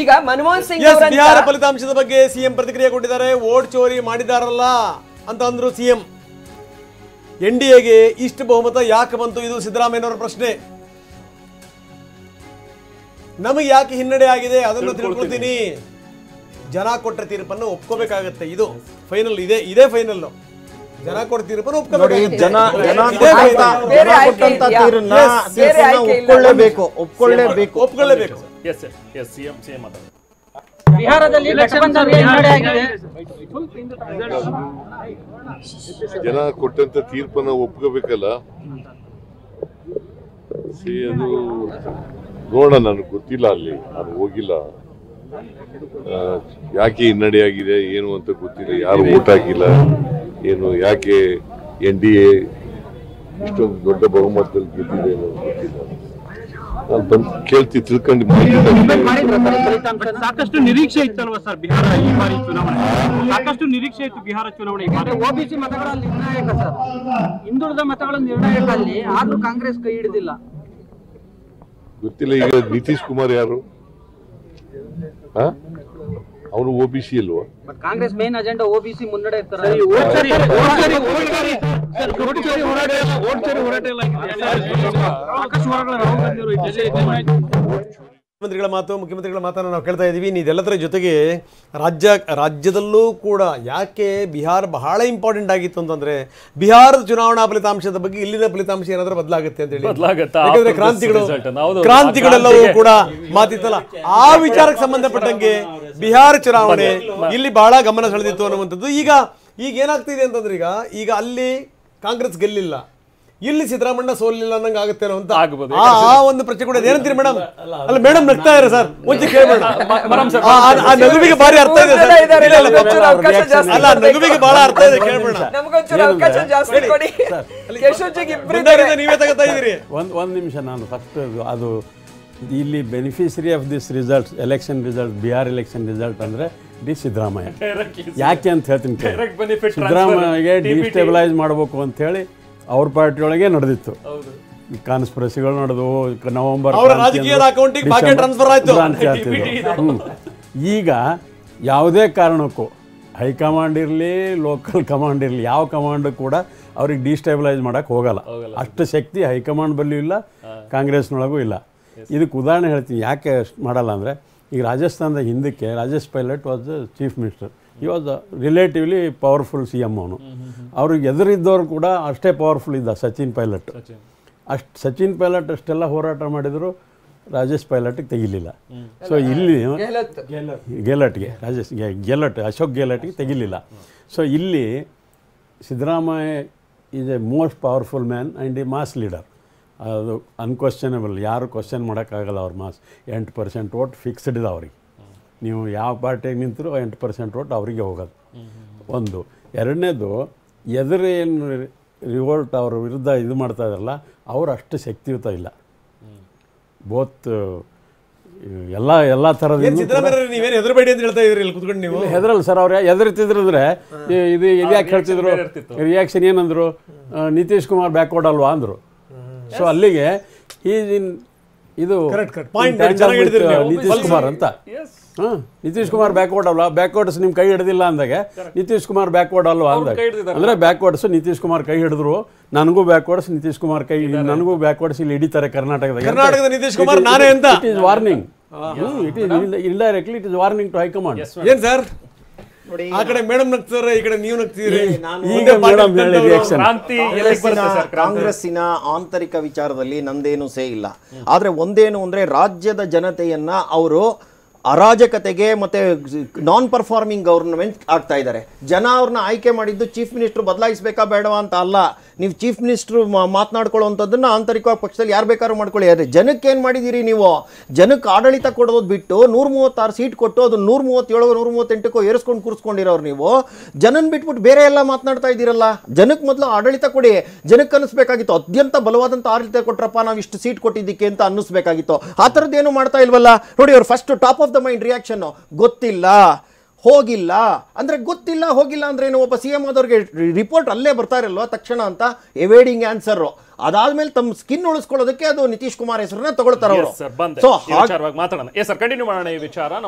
ಈಗ ಮನಮೋಹನ್ ಸಿಂಗ್ ಬಿಹಾರ ಫಲಿತಾಂಶದ ಬಗ್ಗೆ ಸಿಎಂ ಪ್ರತಿಕ್ರಿಯೆ ಕೊಟ್ಟಿದ್ದಾರೆ. ವೋಟ್ ಚೋರಿ ಮಾಡಿದಾರಲ್ಲ ಅಂತ ಅಂದ್ರು ಸಿಎಂ. ಎನ್ಡಿಎಗೆ ಇಷ್ಟು ಬಹುಮತ ಯಾಕೆ ಬಂತು? ಇದು ಸಿದ್ದರಾಮಯ್ಯನವರ ಪ್ರಶ್ನೆ. ನಮಗೆ ಯಾಕೆ ಹಿನ್ನಡೆ ಆಗಿದೆ ಅದನ್ನು ತಿಳ್ಕೊಳ್ತೀನಿ. ಜನ ಕೊಟ್ಟ ತೀರ್ಪನ್ನು ಒಪ್ಕೋಬೇಕಾಗತ್ತೆ. ಇದು ಫೈನಲ್. ಇದೇ ಫೈನಲ್. ಜನ ಕೊಟ್ಟ ತೀರ್ಪನ್ನು ಒಪ್ಕೋಬೇಕಾಗುತ್ತೆ. ಬಿಹಾರದಲ್ಲಿ ಜನ ಕೊಟ್ಟಂತ ತೀರ್ಪನ್ನ ಒಪ್ಕೋಬೇಕಲ್ಲ. ಅದು ನೋಡೋಣ, ನನಗೆ ಗೊತ್ತಿಲ್ಲ, ಅಲ್ಲಿ ನಾನು ಹೋಗಿಲ್ಲ. ಯಾಕೆ ಹಿನ್ನಡೆಯಾಗಿದೆ ಏನು ಅಂತ ಗೊತ್ತಿಲ್ಲ. ಯಾರು ವೋಟ್ ಹಾಕಿಲ್ಲ ಏನು, ಯಾಕೆ NDA ಇಷ್ಟೊಂದು ದೊಡ್ಡ ಬಹುಮತದಲ್ಲಿ ಗೆದ್ದಿದೆ ಅನ್ನೋದು ಗೊತ್ತಿಲ್ಲ. ನಾನು ಬಂದು ಕೇಳ್ತಿ ತಿಳ್ಕೊಂಡು ಸಾಕಷ್ಟು ನಿರೀಕ್ಷೆ ಇತ್ತಲ್ವಾ ಸರ್ ಬಿಹಾರ ಈ ಬಾರಿ ಚುನಾವಣೆ? ಸಾಕಷ್ಟು ನಿರೀಕ್ಷೆ ಇತ್ತು ಬಿಹಾರ ಚುನಾವಣೆ. OBC ಮತಗಳ ನಿರ್ಣಾಯಕ ಸರ್, ಹಿಂದುಳಿದ ಮತಗಳ ನಿರ್ಣಾಯಕ ಅಲ್ಲಿ, ಆದ್ರೂ ಕಾಂಗ್ರೆಸ್ ಕೈ ಹಿಡಿದಿಲ್ಲ. ಗೊತ್ತಿಲ್ಲ. ಈಗ ನಿತೀಶ್ ಕುಮಾರ್ ಯಾರು? ಅವನು OBC ಅಲ್ವಾ? ಕಾಂಗ್ರೆಸ್ ಮೇನ್ ಅಜೆಂಡಾ OBC ಮುನ್ನಡೆ ಇರ್ತಾರೆ. ಮುಖ್ಯಮಂತ್ರಿಗಳ ಮಾತನ್ನು ನಾವು ಕೇಳ್ತಾ ಇದ್ದೀವಿ. ಇದೆಲ್ಲದರ ಜೊತೆಗೆ ರಾಜ್ಯದಲ್ಲೂ ಕೂಡ ಯಾಕೆ ಬಿಹಾರ ಬಹಳ ಇಂಪಾರ್ಟೆಂಟ್ ಆಗಿತ್ತು ಅಂತಂದ್ರೆ, ಬಿಹಾರದ ಚುನಾವಣಾ ಫಲಿತಾಂಶದ ಬಗ್ಗೆ ಇಲ್ಲಿನ ಫಲಿತಾಂಶ ಏನಾದ್ರೂ ಬದಲಾಗುತ್ತೆ ಅಂತ ಹೇಳಿ. ಯಾಕಂದ್ರೆ ಕ್ರಾಂತಿಗಳೆಲ್ಲವೂ ಕೂಡ ಮಾತಿತ್ತಲ್ಲ, ಆ ವಿಚಾರಕ್ಕೆ ಸಂಬಂಧಪಟ್ಟಂಗೆ ಬಿಹಾರ ಚುನಾವಣೆ ಇಲ್ಲಿ ಬಹಳ ಗಮನ ಸೆಳೆದಿತ್ತು ಅನ್ನುವಂಥದ್ದು. ಈಗ ಏನಾಗ್ತಿದೆ ಅಂತಂದ್ರೆ, ಈಗ ಅಲ್ಲಿ ಕಾಂಗ್ರೆಸ್ ಗೆಲ್ಲಿಲ್ಲ, ಇಲ್ಲಿ ಸಿದ್ದರಾಮಣ್ಣ ಸೋಲಿಲ್ಲ ಅನ್ನಂಗೆ ಆಗುತ್ತೇನೋ ಅಂತ ಆ ಒಂದು ಪ್ರಶ್ನೆ ಕೂಡ. ಏನಂತೀರಿ ಮೇಡಮ್? ಅಲ್ಲ ಮೇಡಮ್ ನಗ್ತಾ ಇದ್ದಾರೆ ಸರ್, ಮುಂಚೆ ಕೇಳಬೇಡ. ಆ ನಗುವಿಗೆ ಭಾರಿ ಅರ್ಥ ಇದೆ ಸರ್. ಅಲ್ಲ ನಗುವಿಗೆ ಬಹಳ ಅರ್ಥ ಇದೆ, ಕೇಳಬೇಡ. ನೀವೇ ತಗೋತಾ ಇದ್ದೀರಿ. ಒಂದು ನಿಮಿಷ, ನಾನು ಫಸ್ಟ್ ಅದು ಇಲ್ಲಿ beneficiary of this results, election result, Bihar election result ಅಂದರೆ ಸಿದ್ದರಾಮಯ್ಯ. ಯಾಕೆ ಅಂತ ಹೇಳ್ತೀನಿ. ಸಿದ್ದರಾಮಯ್ಯಗೆ ಡಿಸ್ಟೆಬಿಲೈಸ್ ಮಾಡಬೇಕು ಅಂತ ಹೇಳಿ ಅವ್ರ ಪಾರ್ಟಿಯೊಳಗೆ ನಡೆದಿತ್ತು. ಕಾನ್ಸ್ಪಿರಸಿಗಳು ನಡೆದವು. ನವೆಂಬರ್ ಈಗ ಯಾವುದೇ ಕಾರಣಕ್ಕೂ ಹೈಕಮಾಂಡ್ ಇರಲಿ, ಲೋಕಲ್ ಕಮಾಂಡ್ ಇರಲಿ, ಯಾವ ಕಮಾಂಡ್ ಕೂಡ ಅವ್ರಿಗೆ ಡಿಸ್ಟೆಬಿಲೈಸ್ ಮಾಡೋಕ್ಕೆ ಹೋಗಲ್ಲ. ಅಷ್ಟು ಶಕ್ತಿ ಹೈಕಮಾಂಡ್ ಬಲ್ಲಿಯೂ ಇಲ್ಲ, ಕಾಂಗ್ರೆಸ್ನೊಳಗೂ ಇಲ್ಲ. ಇದಕ್ಕೆ ಉದಾಹರಣೆ ಹೇಳ್ತೀನಿ ಯಾಕೆ ಮಾಡಲ್ಲ ಅಂದರೆ, ಈಗ ರಾಜಸ್ಥಾನದ ಹಿಂದಕ್ಕೆ Rajesh pilot was chief minister. ಈ ವಾಸ್ ರಿಲೇಟಿವ್ಲಿ ಪವರ್ಫುಲ್ CM. ಅವ್ರಿಗೆ ಎದುರಿದ್ದವರು ಕೂಡ ಅಷ್ಟೇ ಪವರ್ಫುಲ್ ಇದ್ದ ಸಚಿನ್ ಪೈಲಟ್. ಸಚಿನ್ ಪೈಲಟ್ ಅಷ್ಟೆಲ್ಲ ಹೋರಾಟ ಮಾಡಿದ್ರು, ರಾಜೇಶ್ ಪೈಲಟ್ಗೆ ತೆಗಿಲಿಲ್ಲ. ಸೊ ಇಲ್ಲಿ ಅಶೋಕ್ ಗೆಹ್ಲಟ್ಗೆ ತೆಗಿಲಿಲ್ಲ. ಸೊ ಇಲ್ಲಿ Siddaramaiah is a most powerful man and a mass leader. ಅದು ಅನ್ಕ್ವಶ್ಚನಬಲ್, ಯಾರು ಕ್ವಶನ್ ಮಾಡೋಕ್ಕಾಗಲ್ಲ. ಅವ್ರ ಮಾಸ್ 8% ವೋಟ್ ಫಿಕ್ಸ್ಡ್ ಇದೆ ಅವ್ರಿಗೆ. ನೀವು ಯಾವ ಪಾರ್ಟಿಗೆ ನಿಂತರೂ 8% ವೋಟ್ ಅವರಿಗೆ ಹೋಗೋದು ಒಂದು. ಎರಡನೇದು, ಎದುರೇನು ರಿವೋಲ್ಟ್ ಅವ್ರ ವಿರುದ್ಧ ಇದು ಮಾಡ್ತಾ ಇದ್ದಾರಲ್ಲ, ಅವರು ಅಷ್ಟು ಶಕ್ತಿಯುತ ಇಲ್ಲ. ಬೋತ್ ಎಲ್ಲ ಥರದ ಹೆದರಲ್ಲ ಸರ್. ಅವ್ರು ಎದುರ್ತಿದ್ರೆ ಇದು ಯಾಕೆ ಹೇಳ್ತಿದ್ರು? ರಿಯಾಕ್ಷನ್ ಏನಂದ್ರು? ನಿತೀಶ್ ಕುಮಾರ್ ಬ್ಯಾಕ್ವರ್ಡ್ ಅಲ್ವಾ ಅಂದರು. ಸೊ ಅಲ್ಲಿಗೆ ಇದು ನಿತೀಶ್ ಕುಮಾರ್ ಅಂತ. ನಿತೀಶ್ ಕುಮಾರ್ ಬ್ಯಾಕ್ವರ್ಡ್ ಅಲ್ವಾ? ಬ್ಯಾಕ್ವರ್ಡ್ಸ್ ನಿಮ್ಮ ಕೈ ಹಿಡಿದಿಲ್ಲ ಅಂದಾಗ ನಿತೀಶ್ ಕುಮಾರ್ ಬ್ಯಾಕ್ವರ್ಡ್ ಅಲ್ವಾ ಅಂದಾಗ, ಅಂದರೆ ಬ್ಯಾಕ್ವರ್ಡ್ಸ್ ನಿತೀಶ್ ಕುಮಾರ್ ಕೈ ಹಿಡಿದ್ರು, ನನಗೂ ಬ್ಯಾಕ್ವರ್ಡ್ಸ್ ನಿತೀಶ್ ಕುಮಾರ್ ಕೈ, ನನಗೂ ಬ್ಯಾಕ್ವರ್ಡ್ಸ್ ಇಲ್ಲಿ ಹಿಡಿತಾರೆ ಕರ್ನಾಟಕದ ನಿತೀಶ್ ಕುಮಾರ್ ನಾನೇ ಅಂತ. It is warning. It is indirectly it is warning to high command. ಏನ್ ಸರ್? ಆ ಕಡೆ ಮೇಡಮ್ ನಗ್ತಾರೆ, ಈ ಕಡೆ ನೀವು ನಗ್ತೀರಿ. ಕಾಂಗ್ರೆಸ್ಸಿನ ಆಂತರಿಕ ವಿಚಾರದಲ್ಲಿ ನಂದೇನು ಸೇ ಇಲ್ಲ. ಆದ್ರೆ ಒಂದೇನು ಅಂದ್ರೆ, ರಾಜ್ಯದ ಜನತೆಯನ್ನ ಅವರು ಅರಾಜಕತೆಗೆ ಮತ್ತೆ ನಾನ್ ಪರ್ಫಾರ್ಮಿಂಗ್ ಗವರ್ನಮೆಂಟ್ ಆಗ್ತಾ ಇದ್ದಾರೆ. ಜನ ಅವ್ರನ್ನ ಆಯ್ಕೆ ಮಾಡಿದ್ದು ಚೀಫ್ ಮಿನಿಸ್ಟರ್ ಬದಲಾಯಿಸಬೇಕಾ ಬೇಡವಾ ಅಂತ ಅಲ್ಲ. ನೀವು ಚೀಫ್ ಮಿನಿಸ್ಟರ್ ಮಾತನಾಡ್ಕೊಳ್ಳೋವಂಥದ್ದನ್ನ ಆಂತರಿಕವಾಗಿ ಪಕ್ಷದಲ್ಲಿ ಯಾರು ಬೇಕಾದ್ರೂ ಮಾಡ್ಕೊಳ್ಳಿ. ಆದರೆ ಜನಕ್ಕೆ ಏನು ಮಾಡಿದ್ದೀರಿ ನೀವು? ಜನಕ್ಕೆ ಆಡಳಿತ ಕೊಡೋದು ಬಿಟ್ಟು 136 ಸೀಟ್ ಕೊಟ್ಟು ಅದು 137 138 ಏರಿಸ್ಕೊಂಡು ಕೂರಿಸ್ಕೊಂಡಿರೋರು ನೀವು. ಜನನ ಬಿಟ್ಬಿಟ್ಟು ಬೇರೆ ಎಲ್ಲ ಮಾತನಾಡ್ತಾ ಇದ್ದೀರಲ್ಲ. ಜನಕ್ಕೆ ಮೊದಲು ಆಡಳಿತ ಕೊಡಿ. ಜನಕ್ಕೆ ಅನ್ನಿಸ್ಬೇಕಾಗಿತ್ತು, ಅತ್ಯಂತ ಬಲವಾದಂಥ ಆಡಳಿತ ಕೊಟ್ರಪ್ಪ ನಾವು ಇಷ್ಟು ಸೀಟ್ ಕೊಟ್ಟಿದ್ದಕ್ಕೆ ಅಂತ ಅನ್ನಿಸ್ಬೇಕಾಗಿತ್ತು. ಆ ಥರದ್ದೇನು ಮಾಡ್ತಾ ಇಲ್ವಲ್ಲ ನೋಡಿ. ಅವ್ರು first top of the mind reaction ಗೊತ್ತಿಲ್ಲ. ಹೋಗಿಲ್ಲ ಅಂದ್ರೆ ಗೊತ್ತಿಲ್ಲ, ಹೋಗಿಲ್ಲ ಅಂದ್ರೆ ಏನು? ಒಬ್ಬ CM ಆದವ್ರಿಗೆ ರಿಪೋರ್ಟ್ ಅಲ್ಲೇ ಬರ್ತಾ ಇರಲ್ವಾ ತಕ್ಷಣ ಅಂತ ಎವೇಡಿಂಗ್ ಆನ್ಸರ್. ಅದಾದ್ಮೇಲೆ ತಮ್ಮ ಸ್ಕಿನ್ ಉಳಿಸ್ಕೊಳ್ಳೋದಕ್ಕೆ ಅದು ನಿತೀಶ್ ಕುಮಾರ್ ಹೆಸರನ್ನ ತಗೊಳ್ತಾರ ಅವರು. ಮಾತಾಡೋಣ. ಸರ್ ಕಂಟಿನ್ಯೂ ಮಾಡೋಣ ಈ ವಿಚಾರ.